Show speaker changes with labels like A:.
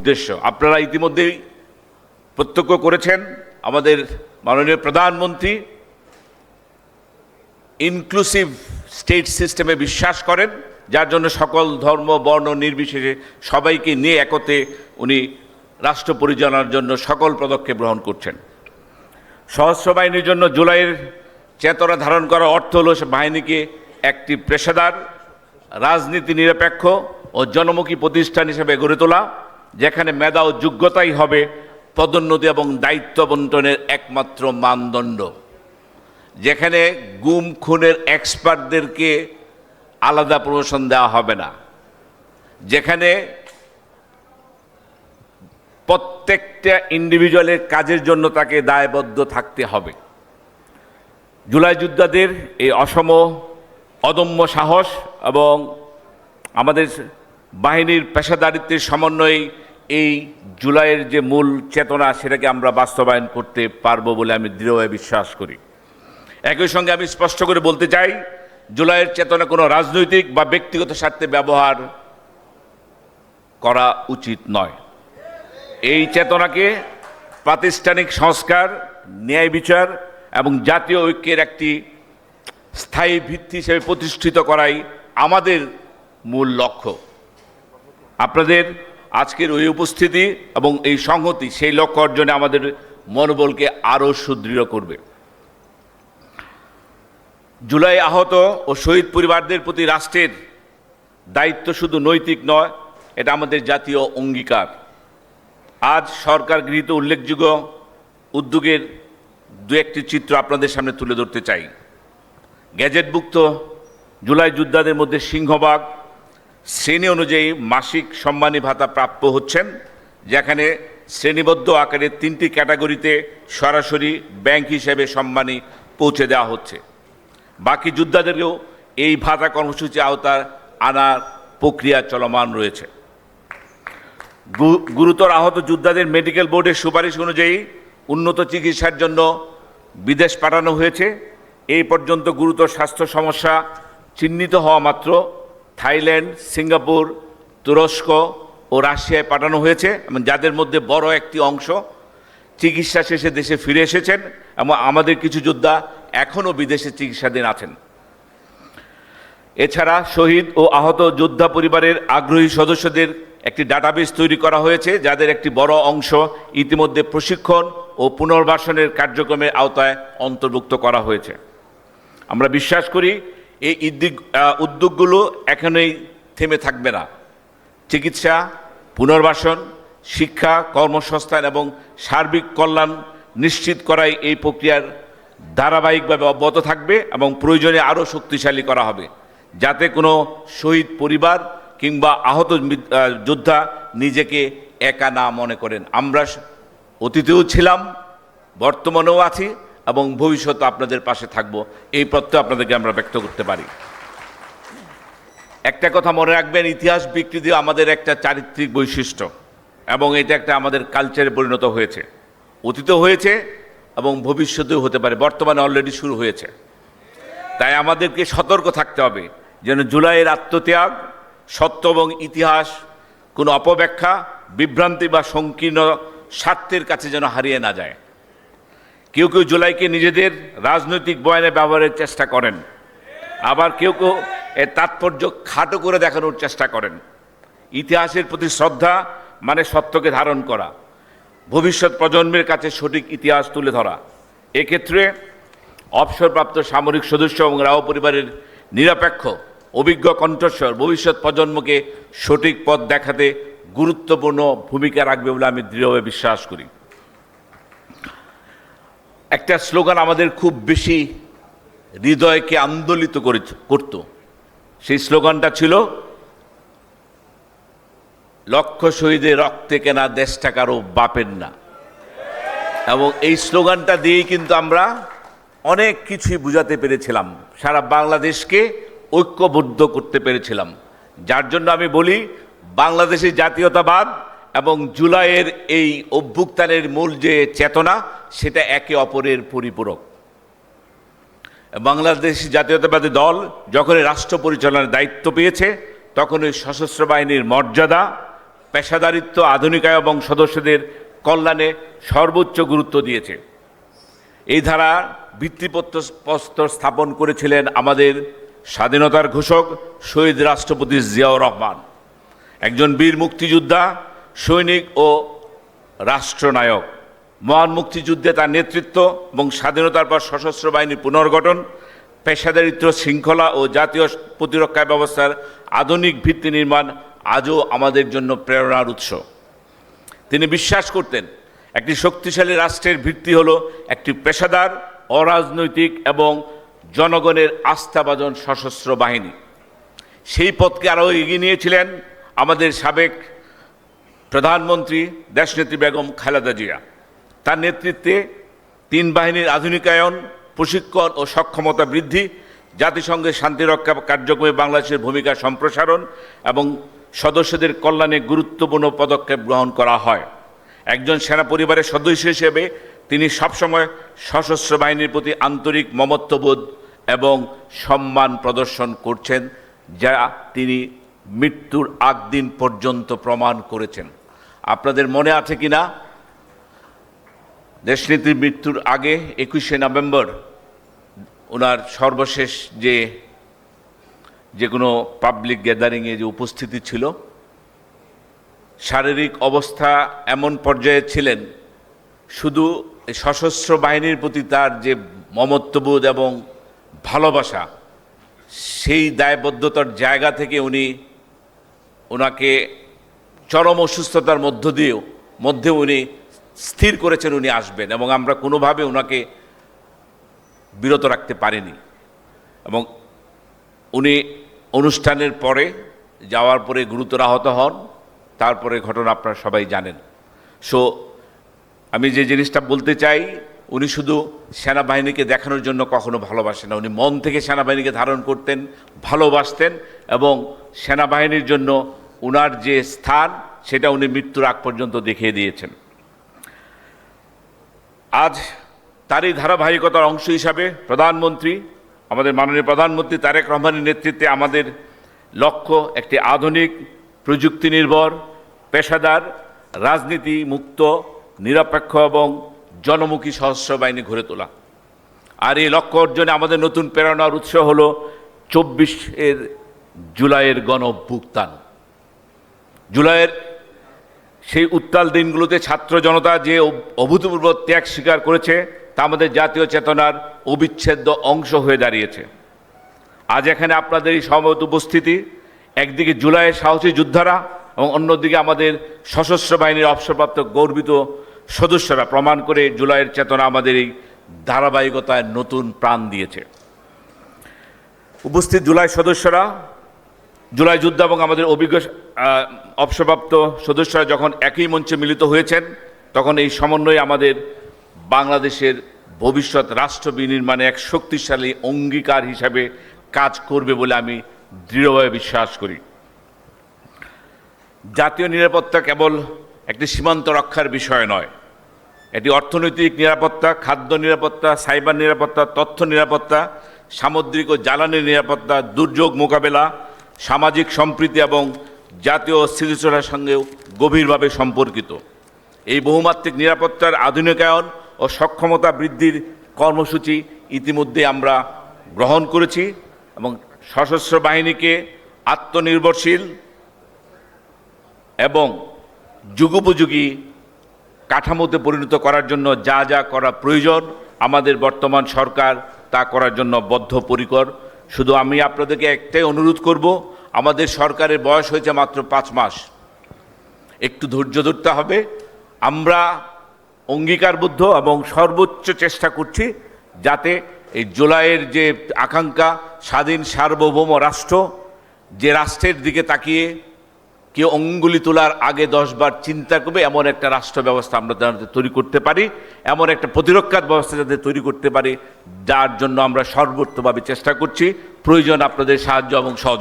A: উদ্দেশ্য আপনারা ইতিমধ্যেই প্রত্যক্ষ করেছেন। আমাদের মাননীয় প্রধানমন্ত্রী ইনক্লুসিভ স্টেট সিস্টেমে বিশ্বাস করেন, যার জন্য সকল ধর্ম বর্ণ নির্বিশেষে সবাইকে নিয়ে একতে উনি রাষ্ট্র পরিচালনার জন্য সকল পদক্ষেপ গ্রহণ করছেন। সশস্ত্র বাহিনীর জন্য জুলাইয়ের চেতনা ধারণ করার অর্থ হল বাহিনীকে একটি পেশাদার, রাজনীতি নিরপেক্ষ ও জনমুখী প্রতিষ্ঠান হিসেবে গড়ে তোলা, যেখানে মেধা ও যোগ্যতাই হবে পদোন্নতি এবং দায়িত্ব বন্টনের একমাত্র মানদণ্ড, যেখানে গুম খুনের এক্সপার্টদেরকে আলাদা প্রমোশন দেওয়া হবে না, যেখানে প্রত্যেকটা ইন্ডিভিজুয়ালের কাজের জন্য তাকে দায়বদ্ধ থাকতে হবে। জুলাই যোদ্ধাদের এই অদম্য সাহস এবং আমাদের বাহিনীর পেশাদারিত্বের সমন্বয়ে এই জুলাইয়ের যে মূল চেতনা, সেটাকে আমরা বাস্তবায়ন করতে পারবো বলে আমি দৃঢ়ভাবে বিশ্বাস করি। একই সঙ্গে আমি স্পষ্ট করে বলতে চাই, জুলাইয়ের চেতনা কোনো রাজনৈতিক বা ব্যক্তিগত স্বার্থে ব্যবহার করা উচিত নয়। এই চেতনাকে প্রাতিষ্ঠানিক সংস্কার, ন্যায় বিচার এবং জাতীয় ঐক্যের একটি স্থায়ী ভিত্তি হিসেবে প্রতিষ্ঠিত করাই আমাদের মূল লক্ষ্য। আপনাদের আজকের ওই উপস্থিতি এবং এই সংহতি সেই লক্ষ্য অর্জনে আমাদের মনোবলকে আরও সুদৃঢ় করবে। জুলাই আহত ও শহীদ পরিবারদের প্রতি রাষ্ট্রের দায়িত্ব শুধু নৈতিক নয়, এটা আমাদের জাতীয় অঙ্গীকার। আজ সরকার গৃহীত উল্লেখযোগ্য উদ্যোগের দু একটি চিত্র আপনাদের সামনে তুলে ধরতে চাই। গ্যাজেটভুক্ত জুলাই যোদ্ধাদের মধ্যে সিংহভাগ শ্রেণী অনুযায়ী মাসিক সম্মানী ভাতা প্রাপ্য হচ্ছেন, যেখানে শ্রেণীবদ্ধ আকারে 3টি ক্যাটাগরিতে সরাসরি ব্যাংক হিসেবে সম্মানী পৌঁছে দেওয়া হচ্ছে। বাকি যোদ্ধাদেরকেও এই ভাতা কর্মসূচি আওতায় আনার প্রক্রিয়া চলমান রয়েছে। গুরুতর আহত যোদ্ধাদের মেডিকেল বোর্ডের সুপারিশ অনুযায়ী উন্নত চিকিৎসার জন্য বিদেশ পাঠানো হয়েছে। এই পর্যন্ত গুরুতর স্বাস্থ্য সমস্যা চিহ্নিত হওয়া মাত্র থাইল্যান্ড, সিঙ্গাপুর, তুরস্ক ও রাশিয়ায় পাঠানো হয়েছে, এবং যাদের মধ্যে বড় একটি অংশ চিকিৎসা শেষে দেশে ফিরে এসেছেন, এবং আমাদের কিছু যোদ্ধা এখনও বিদেশে চিকিৎসাধীন আছেন। এছাড়া শহীদ ও আহত যোদ্ধা পরিবারের আগ্রহী সদস্যদের একটি ডাটাবেস তৈরি করা হয়েছে, যাদের একটি বড় অংশ ইতিমধ্যে প্রশিক্ষণ ও পুনর্বাসনের কার্যক্রমের আওতায় অন্তর্ভুক্ত করা হয়েছে। আমরা বিশ্বাস করি এই উদ্যোগগুলো এখনই থেমে থাকবে না। চিকিৎসা, পুনর্বাসন, শিক্ষা, কর্মসংস্থান এবং সার্বিক কল্যাণ নিশ্চিত করাই এই প্রক্রিয়ার ধারাবাহিকভাবে অব্যাহত থাকবে, এবং প্রয়োজনে আরও শক্তিশালী করা হবে, যাতে কোনো শহীদ পরিবার কিংবা আহত যোদ্ধা নিজেকে একা না মনে করেন। আমরা অতীতেও ছিলাম, বর্তমানেও আছি এবং ভবিষ্যতে আপনাদের পাশে থাকব, এই প্রত্যয় আপনাদেরকে আমরা ব্যক্ত করতে পারি। একটা কথা মনে রাখবেন, ইতিহাস বিকৃতি আমাদের একটা চারিত্রিক বৈশিষ্ট্য, এবং এটা একটা আমাদের কালচারে পরিণত হয়েছে। অতীতেও হয়েছে এবং ভবিষ্যতেও হতে পারে, বর্তমানে অলরেডি শুরু হয়েছে। তাই আমাদেরকে সতর্ক থাকতে হবে যেন জুলাইয়ের আত্মত্যাগ, সত্য এবং ইতিহাস কোনো অপব্যাখ্যা, বিভ্রান্তি বা সংকীর্ণ স্বার্থের কাছে যেন হারিয়ে না যায়। কেউ কেউ জুলাইকে নিজেদের রাজনৈতিক বয়ানে ব্যবহারের চেষ্টা করেন, আবার কেউ কেউ এর তাৎপর্য খাটো করে দেখানোর চেষ্টা করেন। ইতিহাসের প্রতি শ্রদ্ধা মানে সত্যকে ধারণ করা, ভবিষ্যৎ প্রজন্মের কাছে সঠিক ইতিহাস তুলে ধরা। এক্ষেত্রে অবসরপ্রাপ্ত সামরিক সদস্য এবং রাও পরিবারের নিরপেক্ষ অভিজ্ঞ কণ্ঠস্বর ভবিষ্যৎ প্রজন্মকে সঠিক পথ দেখাতে গুরুত্বপূর্ণ ভূমিকা রাখবে বলে আমি দৃঢ়ভাবে বিশ্বাস করি। একটা স্লোগান আমাদের খুব বেশি হৃদয়কে আন্দোলিত করত। সেই স্লোগানটা ছিল, লক্ষ শহীদের রক্তে কেনা দেশটা কারো বাপের না। এবং এই স্লোগানটা দিয়েই কিন্তু আমরা অনেক কিছুই বুঝাতে পেরেছিলাম, সারা বাংলাদেশকে ঐক্যবদ্ধ করতে পেরেছিলাম। যার জন্য আমি বলি, বাংলাদেশের জাতীয়তাবাদ এবং জুলাইয়ের এই অভ্যুত্থানের মূল যে চেতনা, সেটা একে অপরের পরিপূরক। বাংলাদেশ জাতীয়তাবাদী দল যখন রাষ্ট্র পরিচালনার দায়িত্ব পেয়েছে, তখন ওই সশস্ত্র বাহিনীর মর্যাদা, পেশাদারিত্ব, আধুনিকায়ন এবং সদস্যদের কল্যাণে সর্বোচ্চ গুরুত্ব দিয়েছে। এই ধারা ভিত্তিপ্রস্তর স্থাপন করেছিলেন আমাদের স্বাধীনতার ঘোষক শহীদ রাষ্ট্রপতি জিয়াউর রহমান, একজন বীর মুক্তিযোদ্ধা, সৈনিক ও রাষ্ট্রনায়ক। মহান মুক্তিযুদ্ধে তার নেতৃত্ব এবং স্বাধীনতার পর সশস্ত্র বাহিনীর পুনর্গঠন, পেশাদারিত্ব, শৃঙ্খলা ও জাতীয় প্রতিরক্ষা ব্যবস্থার আধুনিক ভিত্তি নির্মাণ আজও আমাদের জন্য প্রেরণার উৎস। তিনি বিশ্বাস করতেন একটি শক্তিশালী রাষ্ট্রের ভিত্তি হলো একটি পেশাদার, অরাজনৈতিক এবং জনগণের আস্থাভাজন সশস্ত্র বাহিনী। সেই পথকে আরও এগিয়ে নিয়েছিলেন আমাদের সাবেক প্রধানমন্ত্রী দেশনেত্রী বেগম খালেদা জিয়া। তার নেতৃত্বে তিন বাহিনীর আধুনিকায়ন, প্রশিক্ষণ ও সক্ষমতা বৃদ্ধি, জাতিসংঘের শান্তিরক্ষা কার্যক্রমে বাংলাদেশের ভূমিকা সম্প্রসারণ এবং সদস্যদের কল্যাণে গুরুত্বপূর্ণ পদক্ষেপ গ্রহণ করা হয়। একজন সেনা পরিবারের সদস্য হিসেবে তিনি সবসময় সশস্ত্র বাহিনীর প্রতি আন্তরিক মমত্ববোধ এবং সম্মান প্রদর্শন করছেন, যা তিনি মৃত্যুর আগ দিন পর্যন্ত প্রমাণ করেছেন। আপনাদের মনে আছে কিনা, দেশনেত্রীর মৃত্যুর আগে 21শে নভেম্বর ওনার সর্বশেষ যে কোনো পাবলিক গ্যাদারিংয়ে যে উপস্থিতি ছিল, শারীরিক অবস্থা এমন পর্যায়ে ছিলেন, শুধু সশস্ত্র বাহিনীর প্রতি তার যে মমত্ববোধ এবং ভালোবাসা, সেই দায়বদ্ধতার জায়গা থেকে ওনাকে চরম অসুস্থতার মধ্যে উনি স্থির করেছেন উনি আসবেন, এবং আমরা কোনোভাবে ওনাকে বিরত রাখতে পারিনি। এবং উনি অনুষ্ঠানের পরে যাওয়ার পরে গুরুতর আহত হন। তারপরে ঘটনা আপনারা সবাই জানেন। আমি যে জিনিসটা বলতে চাই, উনি শুধু সেনাবাহিনীকে দেখানোর জন্য কখনো ভালোবাসেন না, উনি মন থেকে সেনাবাহিনীকে ধারণ করতেন, ভালোবাসতেন, এবং সেনাবাহিনীর জন্য উনার যে স্থান সেটা উনি মৃত্যুর আগ পর্যন্ত দেখিয়ে দিয়েছেন। আজ তারই ধারাবাহিকতার অংশ হিসাবে আমাদের মাননীয় প্রধানমন্ত্রী তারেক রহমানের নেতৃত্বে আমাদের লক্ষ্য একটি আধুনিক, প্রযুক্তি নির্ভর, পেশাদার, রাজনীতি মুক্ত, নিরপেক্ষ এবং জনমুখী সশস্ত্র বাহিনী গড়ে তোলা। আর এই লক্ষ্য অর্জনে আমাদের নতুন প্রেরণার উৎস হল 24 জুলাইয়ের গণ অভ্যুত্থান। জুলাইয়ের সেই উত্তাল দিনগুলোতে ছাত্র জনতা যে অভূতপূর্ব ত্যাগ স্বীকার করেছে, তা আমাদের জাতীয় চেতনার অবিচ্ছেদ্য অংশ হয়ে দাঁড়িয়েছে। আজ এখানে আপনাদের এই সমবেত উপস্থিতি, একদিকে জুলাইয়ের সাহসী যোদ্ধারা এবং অন্যদিকে আমাদের সশস্ত্র বাহিনীর অবসরপ্রাপ্ত গর্বিত সদস্যরা প্রমাণ করে জুলাইয়ের চেতনা আমাদের এই ধারাবাহিকতায় নতুন প্রাণ দিয়েছে। উপস্থিত জুলাই সদস্যরা, জুলাই যোদ্ধা এবং আমাদের অভিজ্ঞ অবসরপ্রাপ্ত সদস্যরা যখন একই মঞ্চে মিলিত হয়েছেন, তখন এই সমন্বয় আমাদের বাংলাদেশের ভবিষ্যৎ রাষ্ট্র বিনির্মাণে এক শক্তিশালী অঙ্গীকার হিসাবে কাজ করবে বলে আমি দৃঢ়ভাবে বিশ্বাস করি। জাতীয় নিরাপত্তা কেবল একটি সীমান্ত রক্ষার বিষয় নয়, এটি অর্থনৈতিক নিরাপত্তা, খাদ্য নিরাপত্তা, সাইবার নিরাপত্তা, তথ্য নিরাপত্তা, সামুদ্রিক ও জ্বালানি নিরাপত্তা, দুর্যোগ মোকাবেলা, সামাজিক সম্প্রীতি এবং জাতীয় স্থিতিশীলতার সঙ্গেও গভীরভাবে সম্পর্কিত। এই বহুমাত্রিক নিরাপত্তার আধুনিকায়ন ও সক্ষমতা বৃদ্ধির কর্মসূচি ইতিমধ্যে আমরা গ্রহণ করেছি এবং সশস্ত্র বাহিনীকে আত্মনির্ভরশীল এবং যুগোপযোগী কাঠামোতে পরিণত করার জন্য যা যা করা প্রয়োজন, আমাদের বর্তমান সরকার তা করার জন্য বদ্ধপরিকর। শুধু আমি আপনাদেরকে একটাই অনুরোধ করব, আমাদের সরকারের বয়স হয়েছে মাত্র 5 মাস, একটু ধৈর্য ধরতে হবে। আমরা অঙ্গীকারবদ্ধ এবং সর্বোচ্চ চেষ্টা করছি যাতে এই জুলাইয়ের যে আকাঙ্ক্ষা, স্বাধীন সার্বভৌম রাষ্ট্র, যে রাষ্ট্রের দিকে তাকিয়ে কেউ অঙ্গুলি তোলার আগে 10 বার চিন্তা করবে, এমন একটা রাষ্ট্র ব্যবস্থা আমরা যাতে তৈরি করতে পারি, এমন একটা প্রতিরক্ষা ব্যবস্থা যাতে তৈরি করতে পারি, যার জন্য আমরা সর্বোচ্চভাবে চেষ্টা করছি। প্রয়োজন আপনাদের সাহায্য এবং সহযোগিতা।